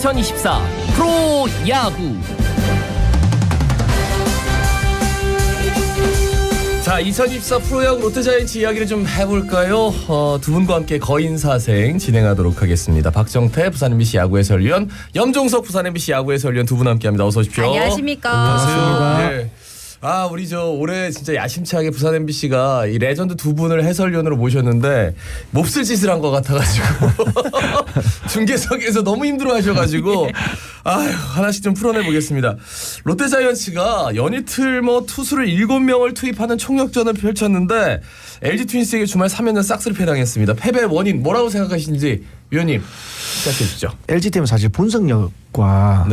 2024 프로야구. 자, 2024 프로야구 롯데자이언츠 이야기를 좀 해볼까요? 두 분과 함께 거인사생 진행하도록 하겠습니다. 박정태 부산 MBC 야구 해설위원, 염종석 부산 MBC 야구 해설위원 두 분 함께합니다. 어서 오십시오. 안녕하십니까. 반갑습니다. 네. 우리 올해 진짜 야심차게 부산 MBC가 이 레전드 두 분을 해설위원으로 모셨는데 몹쓸 짓을 한 것 같아가지고 중계석에서 너무 힘들어하셔가지고 하나씩 좀 풀어내보겠습니다. 롯데자이언츠가 연이틀 투수를 7명을 투입하는 총력전을 펼쳤는데 LG 트윈스에게 주말 3연전 싹쓸이 당했습니다. 패배 원인 뭐라고 생각하시는지 위원님 시작해 주시죠. LG팀은 사실 분석력과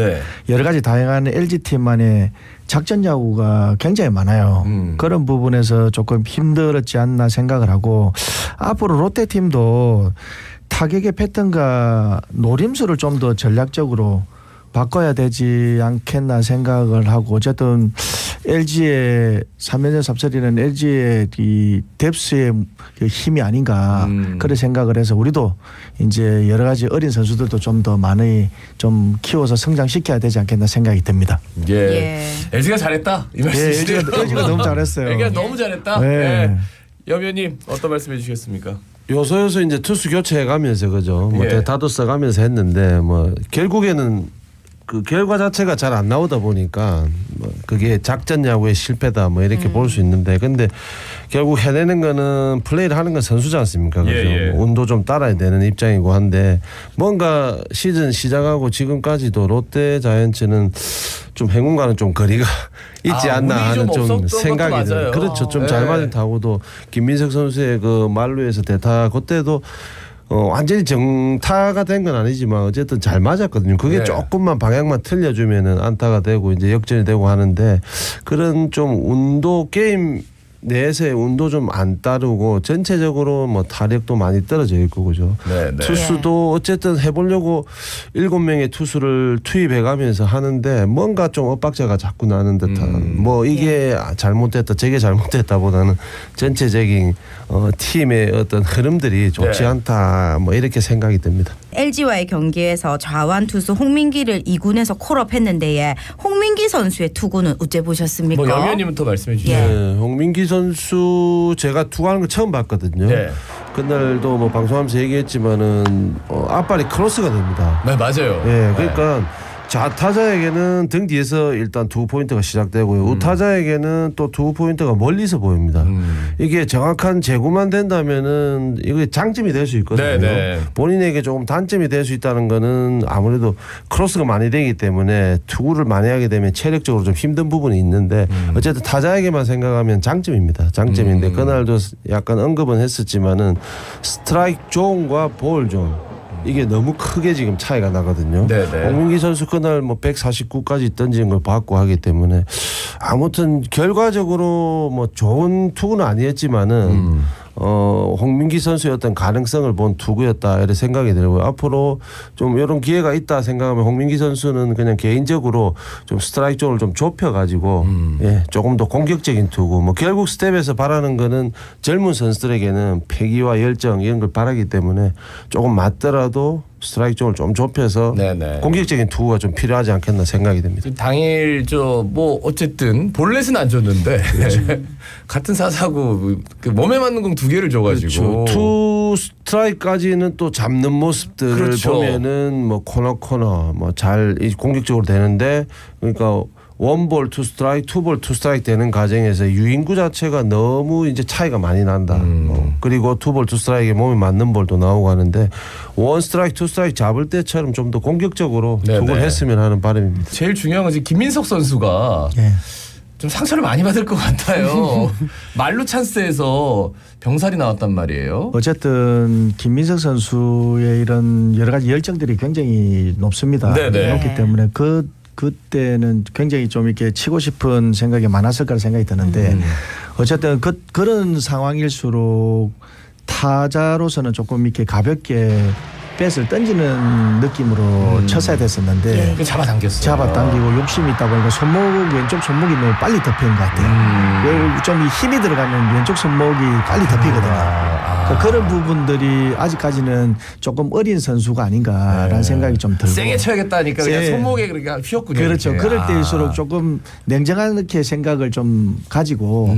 여러 가지 다양한 LG팀만의 작전 야구가 굉장히 많아요. 그런 부분에서 조금 힘들었지 않나 생각을 하고, 앞으로 롯데팀도 타격의 패턴과 노림수를 좀 더 전략적으로 바꿔야 되지 않겠나 생각을 하고, 어쨌든 LG의 3연전 삽살이는 LG의 이 뎁스의 힘이 아닌가 그런 생각을 해서, 우리도 이제 여러 가지 어린 선수들도 좀 더 많이 좀 키워서 성장시켜야 되지 않겠나 생각이 듭니다. LG가 잘했다 이 말씀이시죠? LG가 너무 잘했어요. LG가 너무 잘했다. 염 위원님 어떤 말씀해 주시겠습니까? 요소 이제 투수 교체해가면서 그죠. 대타도 써가면서 했는데 결국에는 그 결과 자체가 잘 안 나오다 보니까 그게 작전 야구의 실패다 이렇게 볼 수 있는데, 근데 결국 해내는 거는 플레이를 하는 건 선수지 않습니까? 그죠? 운도 좀 따라야 되는 입장이고 한데, 뭔가 시즌 시작하고 지금까지도 롯데 자이언츠는 좀 행운과는 좀 거리가 있지 않나 하는 좀 생각이 들어요. 그렇죠. 좀 잘 맞은 타구도 김민석 선수의 그 말루에서 대타 그때도 완전히 정타가 된 건 아니지만 어쨌든 잘 맞았거든요. 그게 조금만 방향만 틀려주면은 안타가 되고 이제 역전이 되고 하는데, 그런 좀 운도 게임 내에서의 운도 좀 안 따르고 전체적으로 타력도 많이 떨어져 있고 그죠. 투수도 어쨌든 해보려고 7명의 투수를 투입해가면서 하는데 뭔가 좀 엇박자가 자꾸 나는 듯한 이게 잘못됐다 저게 잘못됐다보다는 전체적인 팀의 어떤 흐름들이 좋지 않다 이렇게 생각이 듭니다. LG와의 경기에서 좌완 투수 홍민기를 2군에서 콜업했는데 홍민기 선수의 투구는 어째 보셨습니까? 염 위원님부터 말씀해 주시죠. 홍민기 선수 제가 투구하는 거 처음 봤거든요. 그날도 방송하면서 얘기했지만은 앞발이 크로스가 됩니다. 맞아요. 그러니까 좌타자에게는 등 뒤에서 일단 투구 포인트가 시작되고요. 우타자에게는 또 투구 포인트가 멀리서 보입니다. 이게 정확한 제구만 된다면은 이게 장점이 될 수 있거든요. 본인에게 조금 단점이 될 수 있다는 거는 아무래도 크로스가 많이 되기 때문에 투구를 많이 하게 되면 체력적으로 좀 힘든 부분이 있는데, 어쨌든 타자에게만 생각하면 장점입니다. 장점인데 그날도 약간 언급은 했었지만은 스트라이크 존과 볼 존, 이게 너무 크게 지금 차이가 나거든요. 홍민기 선수 그날 149까지 던지는 걸 봤고 하기 때문에 아무튼 결과적으로 좋은 투구는 아니었지만은 홍민기 선수의 어떤 가능성을 본 투구였다 이런 생각이 들고요. 앞으로 좀 이런 기회가 있다 생각하면 홍민기 선수는 그냥 개인적으로 좀 스트라이크 존을 좀 좁혀가지고 조금 더 공격적인 투구, 결국 스텝에서 바라는 거는 젊은 선수들에게는 패기와 열정 이런 걸 바라기 때문에 조금 맞더라도 스트라이크 존을 좀 좁혀서 공격적인 투구가 좀 필요하지 않겠나 생각이 됩니다. 당일 어쨌든 볼넷은 안 줬는데 같은 사사고 그 몸에 맞는 공 2개를 줘가지고 투 스트라이크까지는 또 잡는 모습들을 보면은 코너 잘 공격적으로 되는데, 그러니까 원볼 투 스트라이크, 투볼 투 스트라이크 되는 과정에서 유인구 자체가 너무 이제 차이가 많이 난다. 그리고 투볼 투 스트라이크에 몸에 맞는 볼도 나오고 하는데, 원 스트라이크 투 스트라이크 잡을 때처럼 좀 더 공격적으로 투구를 했으면 하는 바람입니다. 제일 중요한 건 김민석 선수가 좀 상처를 많이 받을 것 같아요. 말루 찬스에서 병살이 나왔단 말이에요. 어쨌든 김민석 선수의 이런 여러 가지 열정들이 굉장히 높습니다. 높기 때문에 그때는 굉장히 좀 이렇게 치고 싶은 생각이 많았을 거라 생각이 드는데, 어쨌든 그런 상황일수록 타자로서는 조금 이렇게 가볍게 배스를 던지는 느낌으로 쳤어야 됐었는데 잡아당겼어요. 잡아당기고 욕심이 있다 보니까 왼쪽 손목이 너무 빨리 덮인 것 같아요. 좀 힘이 들어가면 왼쪽 손목이 빨리 덮이거든요. 그러니까 그런 부분들이 아직까지는 조금 어린 선수가 아닌가라는 생각이 좀 들고. 세게 쳐야겠다니까 그냥 세- 손목에 그렇게 휘었군요. 그렇죠. 이렇게. 그럴 때일수록 조금 냉정하게 생각을 좀 가지고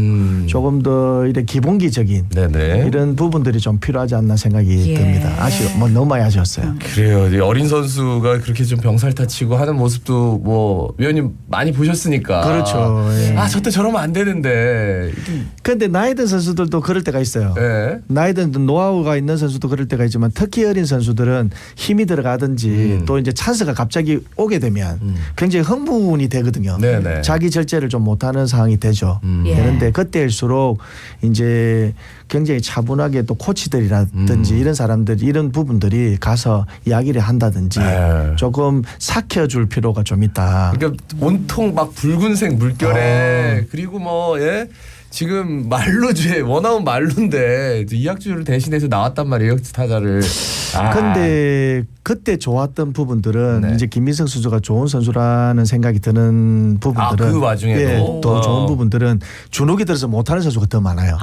조금 더 이렇게 기본기적인 네네. 이런 부분들이 좀 필요하지 않나 생각이 예. 듭니다. 뭐 너무 많이 아쉬웠어요. 그래요. 이 어린 선수가 그렇게 좀 병살타치고 하는 모습도 뭐 위원님 많이 보셨으니까. 그렇죠. 예. 아, 저때 저러면 안 되는데. 그런데 나이 든 선수들도 그럴 때가 있어요. 예. 나이 든 노하우가 있는 선수도 그럴 때가 있지만 특히 어린 선수들은 힘이 들어가든지 또 이제 찬스가 갑자기 오게 되면 굉장히 흥분이 되거든요. 네네. 자기 절제를 좀 못하는 상황이 되죠. 예. 그런데 그때일수록 이제 굉장히 차분하게 또 코치들이라든지 이런 사람들 이런 부분들이 가서 이야기를 한다든지 예. 조금 삭혀줄 필요가 좀 있다. 그러니까 온통 막 붉은색 물결에 그리고 뭐 예. 지금 말로제 원아웃 말로인데 이학주를 대신해서 나왔단 말이에요 타자를. 근데 그때 좋았던 부분들은 네. 이제 김민석 선수가 좋은 선수라는 생각이 드는 부분들은 그 와중에도? 예, 또 좋은 부분들은 주눅이 들어서 못하는 선수가 더 많아요.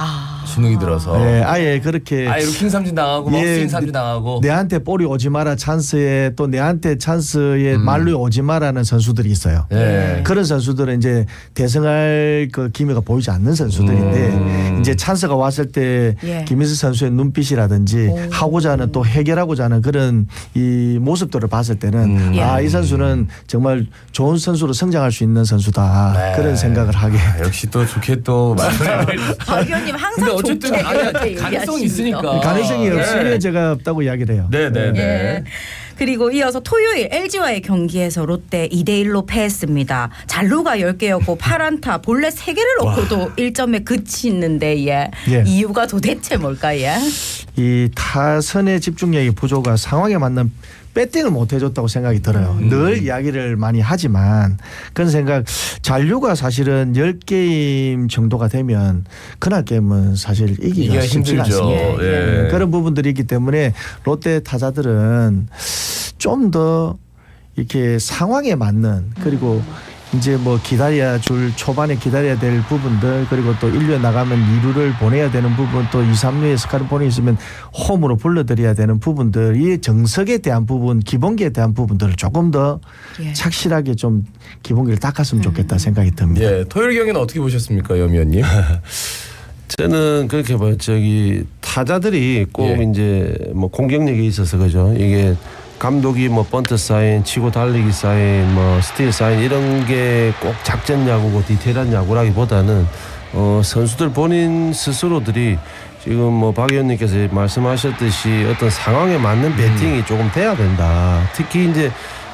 주눅이 들어서. 예, 아예 그렇게 아예 루킹 삼진 당하고 뭐 예, 스윙 삼진 당하고. 내한테 볼이 오지 마라 찬스에 또 내한테 찬스에 말루에 오지 마라는 선수들이 있어요. 예. 그런 선수들은 이제 대승할 그 기미가 보이지 않는 선수들인데 이제 찬스가 왔을 때 예. 김민수 선수의 눈빛이라든지 하고자 하는 또 해결하고자 하는 그런 이 모습들을 봤을 때는 예. 이 선수는 정말 좋은 선수로 성장할 수 있는 선수다 네. 그런 생각을 하게. 역시 또 좋게 또 말씀을. 박 의원님 근데 항상 어쨌든 좋게 아니야, 이렇게 가능성이 얘기하시네요. 있으니까. 가능성이 네. 없으면 제가 없다고 이야기를 해요. 네네네. 예. 그리고 이어서 토요일 LG와의 경기에서 롯데 2대1로 패했습니다. 잘루가 10개였고 8안타 본래 3개를 넣고도 1점에 그치는데 예. 예. 이유가 도대체 뭘까요? 예? 이 타선의 집중력이 부족과 상황에 맞는 배팅을 못 해줬다고 생각이 들어요. 늘 이야기를 많이 하지만 그런 생각 잔류가 사실은 10게임 정도가 되면 그날 게임은 사실 이기기가 이기가 쉽지가 힘들죠. 않습니다. 예. 그런 부분들이 있기 때문에 롯데 타자들은 좀 더 이렇게 상황에 맞는 그리고 이제 뭐 기다려야 줄 초반에 기다려야 될 부분들 그리고 또 1루에 나가면 2루를 보내야 되는 부분 또 2, 3루에 스카르폰이 있으면 홈으로 불러들여야 되는 부분들 이 정석에 대한 부분 기본기에 대한 부분들을 조금 더 예. 착실하게 좀 기본기를 닦았으면 좋겠다 생각이 듭니다. 예. 토요일 경기는 어떻게 보셨습니까, 염 의원님? 저는 그렇게 봐요. 저기 타자들이 꼭 예. 이제 뭐 공격력이 있어서 그죠. 이게 감독이 뭐 번트 사인, 치고 달리기 사인, 뭐 스틸 사인 이런 게 꼭 작전 야구고 디테일한 야구라기보다는 선수들 본인 스스로들이 지금 뭐 박 의원님께서 말씀하셨듯이 어떤 상황에 맞는 배팅이 조금 돼야 된다. 특히 이제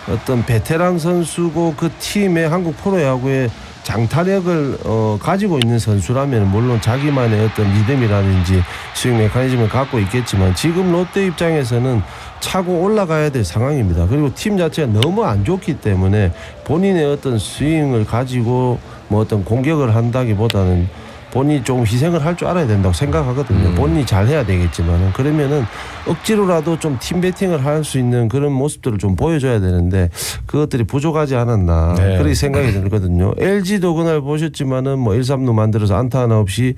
어떤 베테랑 선수고 그 팀의 한국 프로야구의 장타력을 가지고 있는 선수라면 물론 자기만의 어떤 리듬이라든지 스윙 메커니즘을 갖고 있겠지만 지금 롯데 입장에서는 차고 올라가야 될 상황입니다. 그리고 팀 자체가 너무 안 좋기 때문에 본인의 어떤 스윙을 가지고 뭐 어떤 공격을 한다기보다는 본인이 조금 희생을 할 줄 알아야 된다고 생각하거든요. 본인이 잘해야 되겠지만은 그러면은 억지로라도 좀 팀 배팅을 할 수 있는 그런 모습들을 좀 보여줘야 되는데 그것들이 부족하지 않았나 네. 그렇게 생각이 들거든요. LG도 그날 보셨지만은 뭐 1-3루 만들어서 안타 하나 없이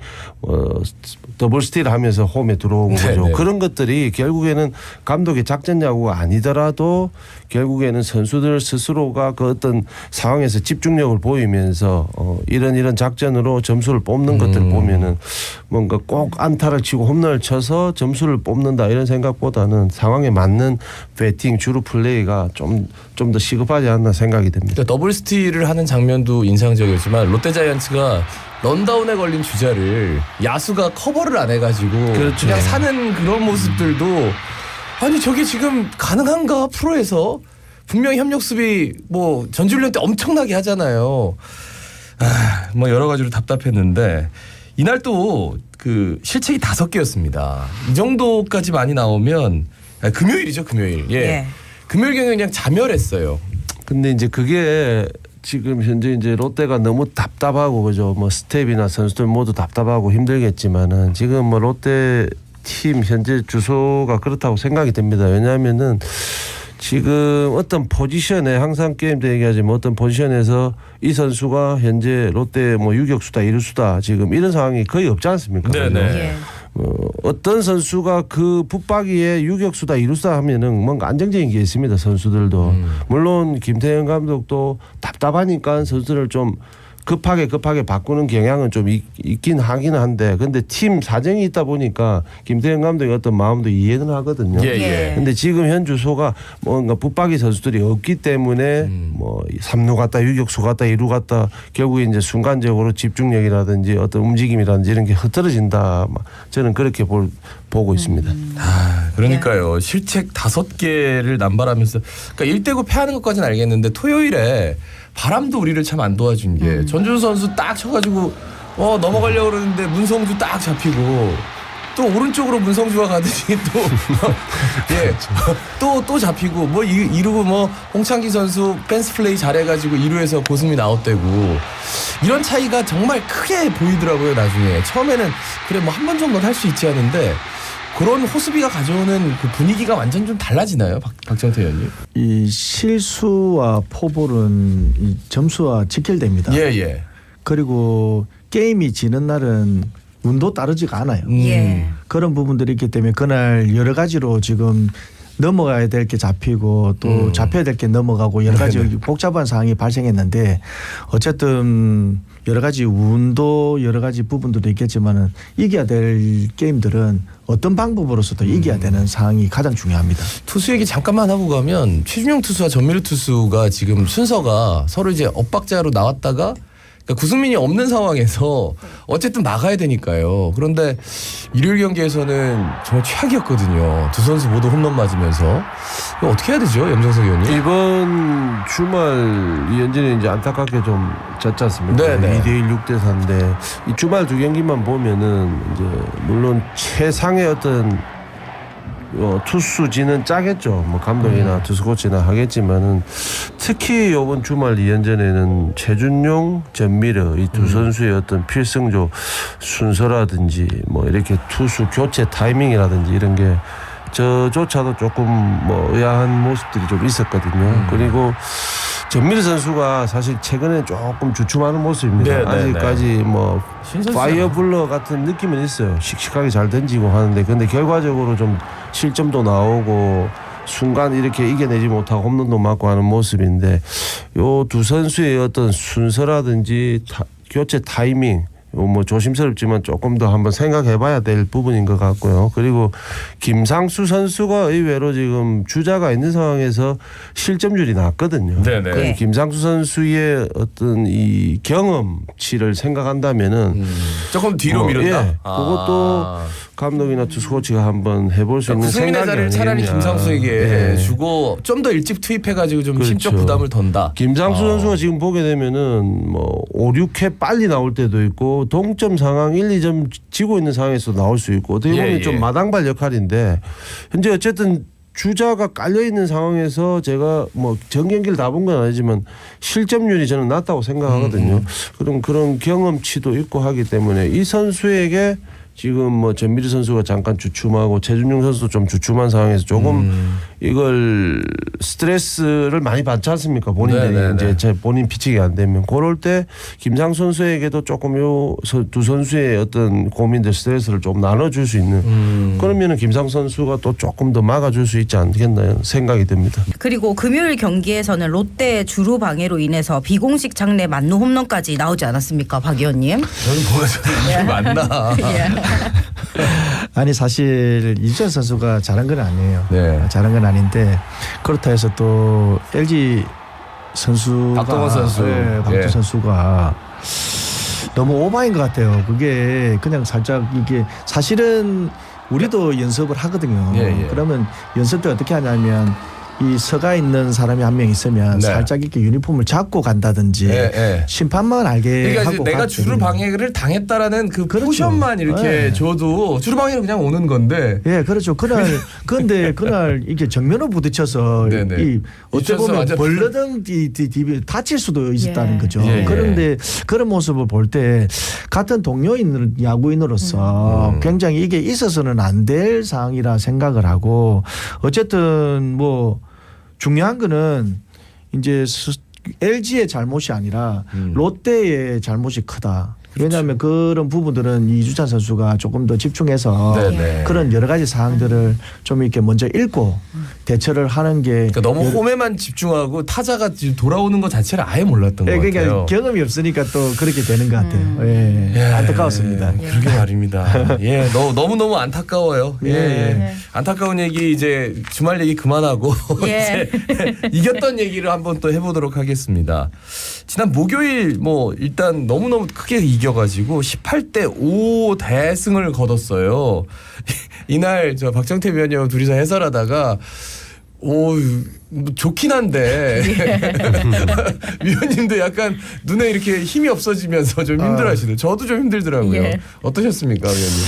더블 스틸 하면서 홈에 들어오고 네, 그죠. 네. 그런 것들이 결국에는 감독의 작전 야구가 아니더라도 결국에는 선수들 스스로가 그 어떤 상황에서 집중력을 보이면서 이런 작전으로 점수를 뽑는 것들을 보면은 뭔가 꼭 안타를 치고 홈런을 쳐서 점수를 뽑는다 이런 생각보다는 상황에 맞는 배팅 주루 플레이가 좀 더 시급하지 않나 생각이 됩니다. 그러니까 더블 스틸을 하는 장면도 인상적이었지만 롯데자이언츠가 런다운에 걸린 주자를 야수가 커버를 안 해가지고 그렇죠. 그냥 사는 그런 모습들도 아니 저게 지금 가능한가 프로에서 분명히 협력 수비 뭐 전주훈련 때 엄청나게 하잖아요. 뭐 여러 가지로 답답했는데 이날 또 그 실책이 5개였습니다. 이 정도까지 많이 나오면 금요일이죠 금요일. 예. 예. 금요일 경기는 그냥 자멸했어요. 근데 이제 그게 지금 현재 이제 롯데가 너무 답답하고 그죠. 뭐 스텝이나 선수들 모두 답답하고 힘들겠지만은 지금 뭐 롯데 팀 현재 주소가 그렇다고 생각이 됩니다. 왜냐하면은 지금 어떤 포지션에 항상 게임 때 얘기하지만 어떤 포지션에서 이 선수가 현재 롯데 뭐 유격수다 이루수다 지금 이런 상황이 거의 없지 않습니까? 네네. 그죠? 예. 어떤 선수가 그 붙박이에 유격수다 이루수다 하면은 뭔가 안정적인 게 있습니다. 선수들도 물론 김태형 감독도 답답하니까 선수들을 좀 급하게 바꾸는 경향은 좀 있긴 하긴 한데 근데 팀 사정이 있다 보니까 김태형 감독의 어떤 마음도 이해는 하거든요. 예. 근데 지금 현 주소가 뭔가 붙박이 선수들이 없기 때문에 뭐 3루 갔다 유격수 갔다 2루 갔다 결국에 이제 순간적으로 집중력이라든지 어떤 움직임이라든지 이런 게 흐트러진다. 저는 그렇게 보고 있습니다. 그러니까요. 실책 5개를 남발하면서 그러니까 1대9 패하는 것까지는 알겠는데 토요일에 바람도 우리를 참 안 도와준 게 전준 선수 딱 쳐가지고 넘어가려고 그러는데 문성주 딱 잡히고 또 오른쪽으로 문성주가 가더니 또 잡히고 뭐 이루고 뭐 홍창기 선수 펜스 플레이 잘해가지고 2루에서 고승미 나웃되고 이런 차이가 정말 크게 보이더라고요. 나중에 처음에는 그래 뭐 한 번 정도는 할 수 있지 않은데 그런 호수비가 가져오는 그 분위기가 완전 좀 달라지나요, 박정태 의원님? 이 실수와 포볼은 이 점수와 직결됩니다. 예. 그리고 게임이 지는 날은 운도 따르지가 않아요. 예. 그런 부분들이 있기 때문에 그날 여러 가지로 지금 넘어가야 될 게 잡히고 또 잡혀야 될 게 넘어가고 여러 가지 복잡한 상황이 발생했는데 어쨌든 여러 가지 운도 여러 가지 부분들도 있겠지만은 이겨야 될 게임들은 어떤 방법으로서도 이겨야 되는 상황이 가장 중요합니다. 투수 얘기 잠깐만 하고 가면 최준용 투수와 전미르 투수가 지금 순서가 서로 이제 엇박자로 나왔다가 그러니까 구승민이 없는 상황에서 어쨌든 나가야 되니까요. 그런데 일요일 경기에서는 정말 최악이었거든요. 두 선수 모두 홈런 맞으면서 이거 어떻게 해야 되죠, 염정석 의원님? 이번 주말 이현진이 이제 안타깝게 좀 졌지 않습니까? 네네. 2대1 6대4인데 이 주말 두 경기만 보면은 이제 물론 최상의 어떤 투수진은 짜겠죠. 뭐 감독이나 투수 코치나 하겠지만은 특히 이번 주말 2연전에는 최준용, 전미르 이 두 선수의 어떤 필승조 순서라든지 뭐 이렇게 투수 교체 타이밍이라든지 이런 게 저조차도 조금 뭐 의아한 모습들이 좀 있었거든요. 그리고 전미르 선수가 사실 최근에 조금 주춤하는 모습입니다. 네, 아직까지 뭐 파이어블러 같은 느낌은 있어요. 씩씩하게 잘 던지고 하는데 근데 결과적으로 좀 실점도 나오고 순간 이렇게 이겨내지 못하고 홈런도 맞고 하는 모습인데 요 두 선수의 어떤 순서라든지 교체 타이밍 뭐 조심스럽지만 조금 더 한번 생각해봐야 될 부분인 것 같고요. 그리고 김상수 선수가 의외로 지금 주자가 있는 상황에서 실점률이 낮거든요. 네네. 네. 김상수 선수의 어떤 이 경험치를 생각한다면은 조금 뒤로 미룬다. 예, 그것도 감독이나 투수 코치가 한번 해볼 수 있는 구승민의 생각이 자리를 차라리 아니겠냐. 김상수에게 예. 주고 좀 더 일찍 투입해가지고 좀 그렇죠. 심적 부담을 던다. 김상수 선수가 지금 보게 되면은 뭐 5, 6회 빨리 나올 때도 있고 동점 상황 1, 2점 지고 있는 상황에서 나올 수 있고 어떻게 보면 좀 마당발 역할인데 현재 어쨌든 주자가 깔려 있는 상황에서 제가 뭐 전 경기를 다 본 건 아니지만 실점률이 저는 낮다고 생각하거든요. 그런 경험치도 있고 하기 때문에 이 선수에게 지금 뭐 전미르 선수가 잠깐 주춤하고 최준용 선수도 좀 주춤한 상황에서 조금 이걸 스트레스를 많이 받지 않습니까? 본인들이 이제 본인 피칭이 안 되면 그럴 때 김상수 선수에게도 조금 요 두 선수의 어떤 고민들 스트레스를 좀 나눠줄 수 있는 그러면은 김상수 선수가 또 조금 더 막아줄 수 있지 않겠나 생각이 듭니다. 그리고 금요일 경기에서는 롯데 주루 방해로 인해서 비공식 장내 만루 홈런까지 나오지 않았습니까, 박 의원님? 저는 보면서 이게 맞나? 아니 사실 이주찬 선수가 잘한 건 아니에요. 네. 잘한 건 아닌데 그렇다 해서 또 LG 선수가 박동원 선수. 박동원 선수가 너무 오버인 것 같아요. 그게 그냥 살짝 이게 사실은 우리도 연습을 하거든요. 그러면 연습 때 어떻게 하냐면 이 서가 있는 사람이 한 명 있으면 살짝 이렇게 유니폼을 잡고 간다든지 심판만 알게 그러니까 하고 내가 갔거든요. 주루 방해를 당했다라는 그 그렇죠. 포션만 이렇게 줘도 주루 방해는 그냥 오는 건데. 예, 그렇죠. 그런데 그날 이게 정면으로 부딪혀서 이 어떻게 보면 벌러덩 다칠 수도 있었다는 거죠. 그런데 그런 모습을 볼 때 같은 동료인 야구인으로서 굉장히 이게 있어서는 안 될 상황이라 생각을 하고 어쨌든 뭐 중요한 거는 이제 LG의 잘못이 아니라 롯데의 잘못이 크다. 왜냐하면 그런 부분들은 이주찬 선수가 조금 더 집중해서 네네. 그런 여러 가지 사항들을 좀 이렇게 먼저 읽고 대처를 하는 게 그러니까 너무 홈에만 집중하고 타자가 지금 돌아오는 것 자체를 아예 몰랐던 것 그러니까 같아요. 경험이 없으니까 또 그렇게 되는 것 같아요. 예. 안타까웠습니다. 그러게 말입니다. 예, 너무 안타까워요. 예. 안타까운 얘기 이제 주말 얘기 그만하고 예. 이제 이겼던 얘기를 한번 또 해보도록 하겠습니다. 지난 목요일 뭐 일단 너무너무 크게 이겨가지고 18대 5 대승을 거뒀어요. 이날 저 박정태 위원님하고 둘이서 해설하다가 좋긴 한데 위원님도 약간 눈에 이렇게 힘이 없어지면서 좀 힘들어하시네요. 저도 좀 힘들더라고요. 예. 어떠셨습니까, 위원님?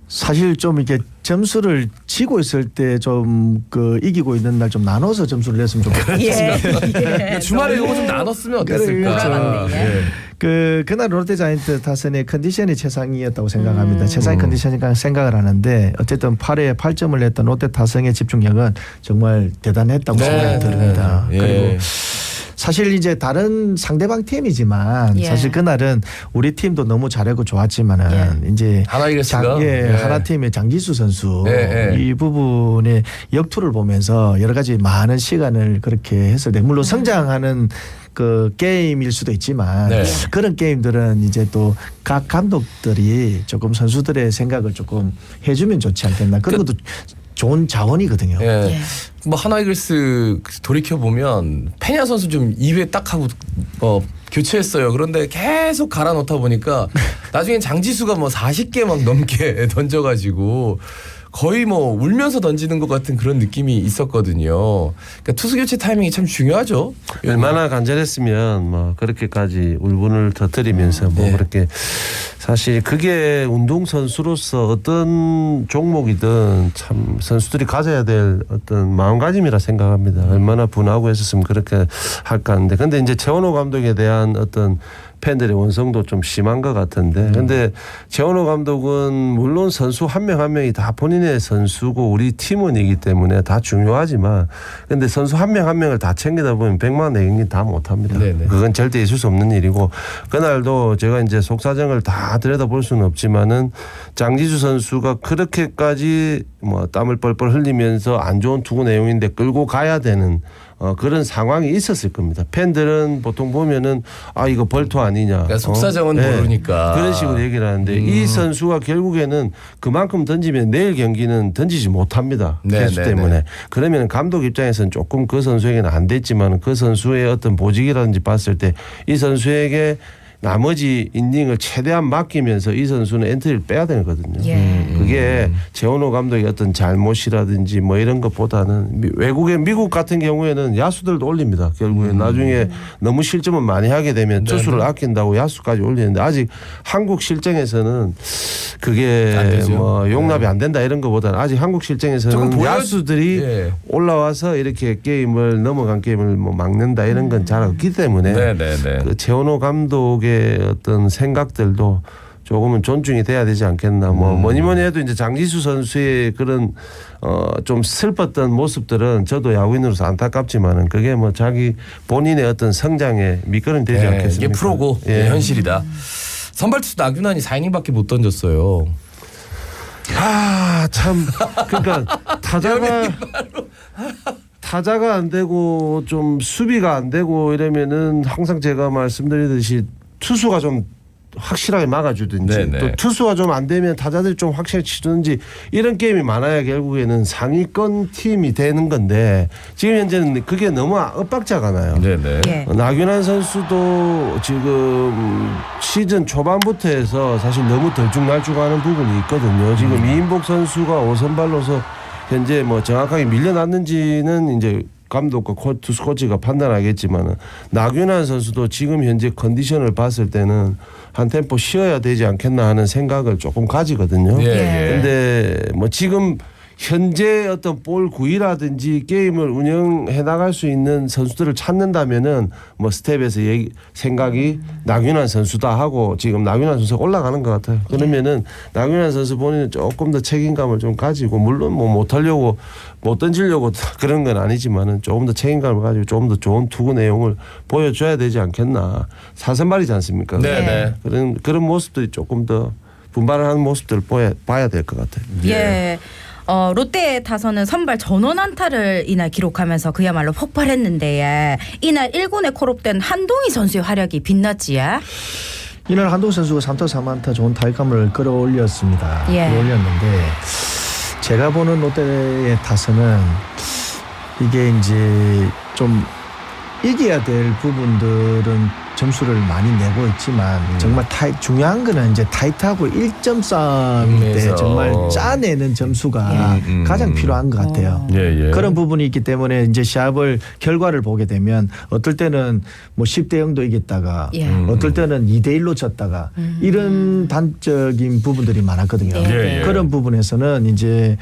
사실 좀 이렇게 점수를 지고 있을 때 좀 그 이기고 있는 날 좀 나눠서 점수를 냈으면 좋겠어요. 그러니까 주말에 이거 좀 나눴으면 어땠을까? 그렇죠. 예. 그날 롯데자이언트 타선의 컨디션이 최상이었다고 생각합니다. 최상의 컨디션이라고 생각을 하는데 어쨌든 8회에 8점을 냈던 롯데 타선의 집중력은 정말 대단했다고 생각이 듭니다. 예. 그리고 사실 이제 다른 상대방 팀이지만 예. 사실 그날은 우리 팀도 너무 잘하고 좋았지만은 이제 하나이글스가 하나 팀의 장기수 선수 예. 이 부분의 역투를 보면서 여러 가지 많은 시간을 그렇게 했을 때 물론 성장하는 그 게임일 수도 있지만 네. 그런 게임들은 이제 또 각 감독들이 조금 선수들의 생각을 조금 해주면 좋지 않겠나. 그런 것도 좋은 자원이거든요. 예. 뭐 하나이글스 돌이켜 보면 페냐 선수 좀 2회 딱 하고 교체했어요. 그런데 계속 갈아 넣다 보니까 나중엔 장지수가 뭐 40개 막 넘게 던져가지고 거의 뭐 울면서 던지는 것 같은 그런 느낌이 있었거든요. 그러니까 투수 교체 타이밍이 참 중요하죠. 얼마나 간절했으면 뭐 그렇게까지 울분을 터뜨리면서 뭐 그렇게 사실 그게 운동 선수로서 어떤 종목이든 참 선수들이 가져야 될 어떤 마음가짐이라 생각합니다. 얼마나 분하고 했었으면 그렇게 할까 하는데 근데 이제 최원호 감독에 대한 어떤 팬들의 원성도 좀 심한 것 같은데 근데 최원호 감독은 물론 선수 한 명 한 명이 다 본인의 선수고 우리 팀원이기 때문에 다 중요하지만 근데 선수 한 명 한 명을 다 챙기다 보면 100만 내경기 다 못합니다. 네네. 그건 절대 있을 수 없는 일이고 그날도 제가 이제 속사정을 다 들여다볼 수는 없지만은 장지수 선수가 그렇게까지 뭐 땀을 뻘뻘 흘리면서 안 좋은 투구 내용인데 끌고 가야 되는 그런 상황이 있었을 겁니다. 팬들은 보통 보면은 이거 벌토 아니냐. 그러니까 속사정은 모르니까. 그런 식으로 얘기를 하는데 이 선수가 결국에는 그만큼 던지면 내일 경기는 던지지 못합니다. 개수 때문에. 그러면 감독 입장에서는 조금 그 선수에게는 안 됐지만 그 선수의 어떤 보직이라든지 봤을 때 이 선수에게 나머지 이닝을 최대한 맡기면서 이 선수는 엔트리를 빼야 되거든요. 그게 최원호 감독의 어떤 잘못이라든지 뭐 이런 것보다는 외국의 미국 같은 경우에는 야수들도 올립니다. 결국에 나중에 너무 실점을 많이 하게 되면 투수를 아낀다고 야수까지 올리는데 아직 한국 실정에서는 그게 뭐 용납이 안 된다 이런 것보다는 아직 한국 실정에서는 야수들이 올라와서 이렇게 게임을 넘어간 게임을 뭐 막는다 이런 건 잘 없기 때문에 그 최원호 감독의 어떤 생각들도 조금은 존중이 돼야 되지 않겠나. 뭐 뭐니뭐니 해도 이제 장지수 선수의 그런 좀 슬펐던 모습들은 저도 야구인으로서 안타깝지만은 그게 뭐 자기 본인의 어떤 성장에 미끄럼이 되지 않겠습니까? 이게 프로고 현실이다. 선발 투수 나균환이 4이닝밖에 못 던졌어요. 참 그러니까 타자가 안 되고 좀 수비가 안 되고 이러면은 항상 제가 말씀드리듯이 투수가 좀 확실하게 막아주든지 또 투수가 좀 안 되면 타자들이 좀 확실히 치든지 이런 게임이 많아야 결국에는 상위권 팀이 되는 건데 지금 현재는 그게 너무 엇박자가 나요. 나균환 선수도 지금 시즌 초반부터 해서 사실 너무 들쭉날쭉하는 부분이 있거든요. 지금 이인복 선수가 5선발로서 현재 뭐 정확하게 밀려났는지는 이제 감독과 투수 코치가 판단하겠지만 나균환 선수도 지금 현재 컨디션을 봤을 때는 한 템포 쉬어야 되지 않겠나 하는 생각을 조금 가지거든요. 근데 뭐 지금 현재 어떤 볼 구위라든지 게임을 운영해 나갈 수 있는 선수들을 찾는다면은 뭐 스텝에서 생각이 나균환 선수다 하고 지금 나균환 선수가 올라가는 것 같아요. 그러면은 나균환 선수 본인은 조금 더 책임감을 좀 가지고 물론 뭐 못하려고 못 던지려고 그런 건 아니지만은 조금 더 책임감을 가지고 조금 더 좋은 투구 내용을 보여줘야 되지 않겠나. 사선발이지 않습니까? 네네. 그런 모습들이 조금 더 분발을 하는 모습들을 봐야 될 것 같아요. 예. 롯데의 타선은 선발 전원 안타를 이날 기록하면서 그야말로 폭발했는데 이날 1군에 콜업된 한동희 선수의 활약이 빛났지. 이날 한동희 선수가 3타 3안타 좋은 타격감을 끌어올렸습니다. 예. 끌어올렸는데 제가 보는 롯데의 타선은 이게 이제 좀 이겨야 될 부분들은 점수를 많이 내고 있지만 정말 중요한 거는 이제 타이트하고 1점 싸움인데 정말 짜내는 점수가 가장 필요한 것 같아요. 그런 부분이 있기 때문에 이제 시합을 결과를 보게 되면 어떨 때는 뭐 10대 0도 이겼다가 어떨 때는 2대 1로 졌다가 이런 단적인 부분들이 많았거든요. 그런 부분에서는 이제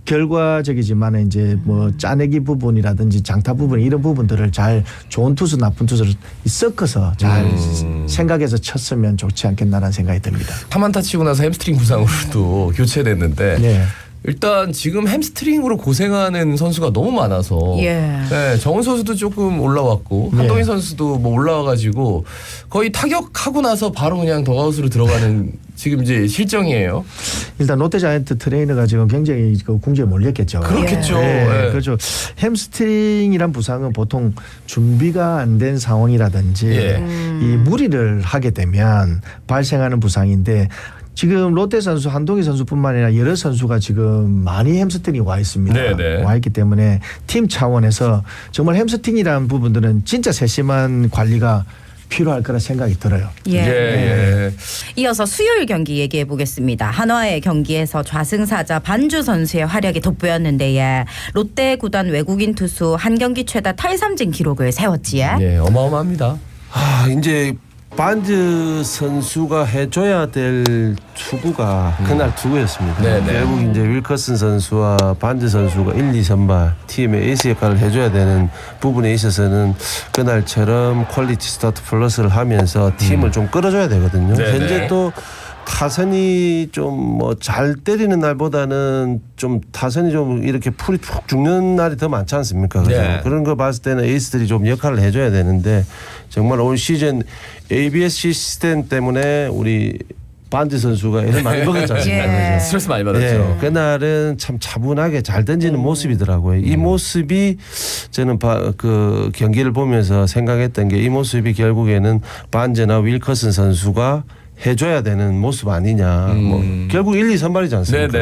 결과적이지만 이제 뭐 짜내기 부분이라든지 장타 부분 이런 부분들을 잘 좋은 투수 나쁜 투수를 섞어서 잘 생각해서 쳤으면 좋지 않겠나라는 생각이 듭니다. 3안타 치고 나서 햄스트링 부상으로도 교체됐는데 네. 일단 지금 햄스트링으로 고생하는 선수가 너무 많아서 네, 정은 선수도 조금 올라왔고 한동희 선수도 뭐 올라와가지고 거의 타격하고 나서 바로 그냥 더가웃으로 들어가는 지금 이제 실정이에요. 일단 롯데자이언트 트레이너가 지금 굉장히 궁지에 몰렸겠죠. 그렇겠죠. 네. 그렇죠. 햄스트링이란 부상은 보통 준비가 안 된 상황이라든지 이 무리를 하게 되면 발생하는 부상인데 지금 롯데 선수 한동희 선수뿐만 아니라 여러 선수가 지금 많이 햄스트링이 와 있습니다. 네네. 와 있기 때문에 팀 차원에서 정말 햄스트링이라는 부분들은 진짜 세심한 관리가 필요할 거라 생각이 들어요. 이어서 수요일 경기 얘기해 보겠습니다. 한화의 경기에서 좌승사자 반주 선수의 활약이 돋보였는데 롯데 구단 외국인 투수 한 경기 최다 탈삼진 기록을 세웠지. 어마어마합니다. 이제 반즈 선수가 해줘야 될 투구가 그날 투구였습니다. 결국 이제 윌커슨 선수와 반즈 선수가 1, 2선발 팀의 에이스 역할을 해줘야 되는 부분에 있어서는 그날처럼 퀄리티 스타트 플러스를 하면서 팀을 좀 끌어줘야 되거든요. 현재 또 타선이 좀 뭐 잘 때리는 날보다는 좀 타선이 좀 이렇게 풀이 푹 죽는 날이 더 많지 않습니까? 그래서 그런 거 봤을 때는 에이스들이 좀 역할을 해줘야 되는데 정말 올 시즌 ABS 시스템 때문에 우리 반지 선수가 애를 많이 먹었지 않습니까? 스트레스 많이 받았죠. 그날은 참 차분하게 잘 던지는 모습이더라고요. 이 모습이 저는 그 경기를 보면서 생각했던 게 이 모습이 결국에는 반지나 윌커슨 선수가 해줘야 되는 모습 아니냐. 뭐 결국 1, 2 선발이지 않습니까?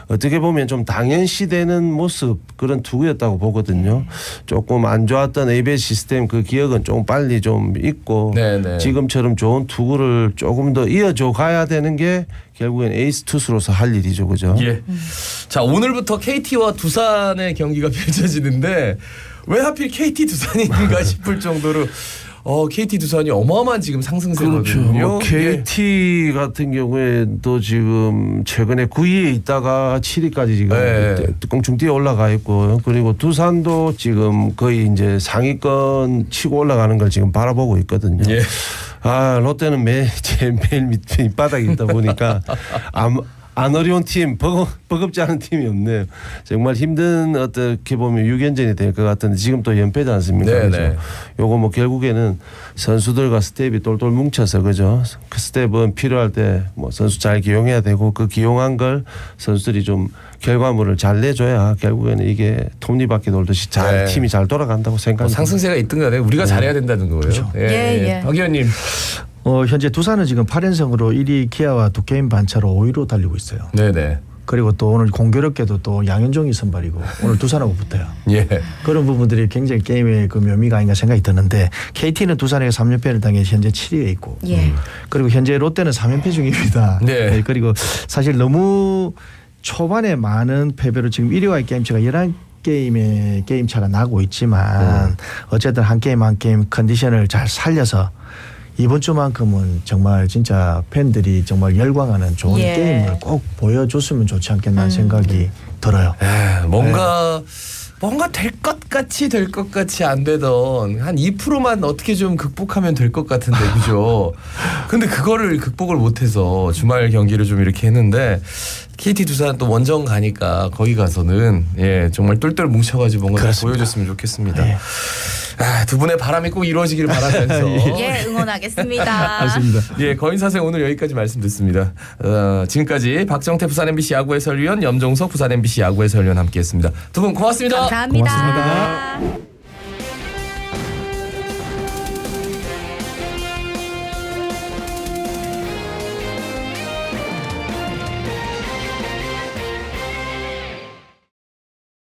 어떻게 보면 좀 당연시되는 모습 그런 투구였다고 보거든요. 조금 안 좋았던 ABS 시스템 그 기억은 좀 빨리 좀 잊고 지금처럼 좋은 투구를 조금 더 이어줘 가야 되는 게 결국엔 에이스 투수로서 할 일이죠, 그죠? 자, 오늘부터 KT와 두산의 경기가 펼쳐지는데 왜 하필 KT 두산인가 싶을 정도로. KT 두산이 어마어마한 지금 상승세거든요. 그렇죠. 뭐 KT 같은 경우에도 지금 최근에 9위에 있다가 7위까지 지금 꽁충 뛰어 올라가 있고 그리고 두산도 지금 거의 이제 상위권 치고 올라가는 걸 지금 바라보고 있거든요. 롯데는 제일 매일 밑바닥에 있다 보니까 안 어려운 팀, 버겁지 않은 팀이 없네요. 정말 힘든 어떻게 보면 6연전이 될 것 같은데 지금 또 연패지 않습니까? 그죠? 요거 뭐 결국에는 선수들과 스텝이 똘똘 뭉쳐서 그죠? 그 스텝은 필요할 때 뭐 선수 잘 기용해야 되고 그 기용한 걸 선수들이 좀 결과물을 잘 내줘야 결국에는 이게 톱니바퀴 돌듯이 팀이 잘 돌아간다고 생각합니다. 상승세가 있든 간에 우리가 잘해야 된다는 거예요. 그렇죠. 박 의원님. 현재 두산은 지금 8연승으로 1위 기아와 2게임 반차로 5위로 달리고 있어요. 그리고 또 오늘 공교롭게도 또 양현종이 선발이고 오늘 두산하고 붙어요. 그런 부분들이 굉장히 게임의 그 묘미가 아닌가 생각이 드는데 KT는 두산에게 3연패를 당해 현재 7위에 있고 그리고 현재 롯데는 3연패 중입니다. 그리고 사실 너무 초반에 많은 패배로 지금 1위와의 게임차가 11게임의 게임차가 나고 있지만 어쨌든 한 게임 한 게임 컨디션을 잘 살려서 이번 주만큼은 정말 진짜 팬들이 정말 열광하는 좋은 예. 게임을 꼭 보여줬으면 좋지 않겠나 생각이 들어요. 뭔가 될 것 같이 안 되던 한 2%만 어떻게 좀 극복하면 될 것 같은데 그죠? 근데 그거를 극복을 못해서 주말 경기를 좀 이렇게 했는데 KT 두산 또 원정 가니까 거기 가서는 예 정말 똘똘 뭉쳐가지고 뭔가 보여줬으면 좋겠습니다. 네. 두 분의 바람이 꼭 이루어지기를 바라면서 예, 응원하겠습니다. 맞습니다. 예, 거인사생 오늘 여기까지 말씀 듣습니다. 지금까지 박정태 부산 MBC 야구 해설위원, 염종석 부산 MBC 야구 해설위원 함께했습니다. 두 분 고맙습니다. 감사합니다. 고맙습니다.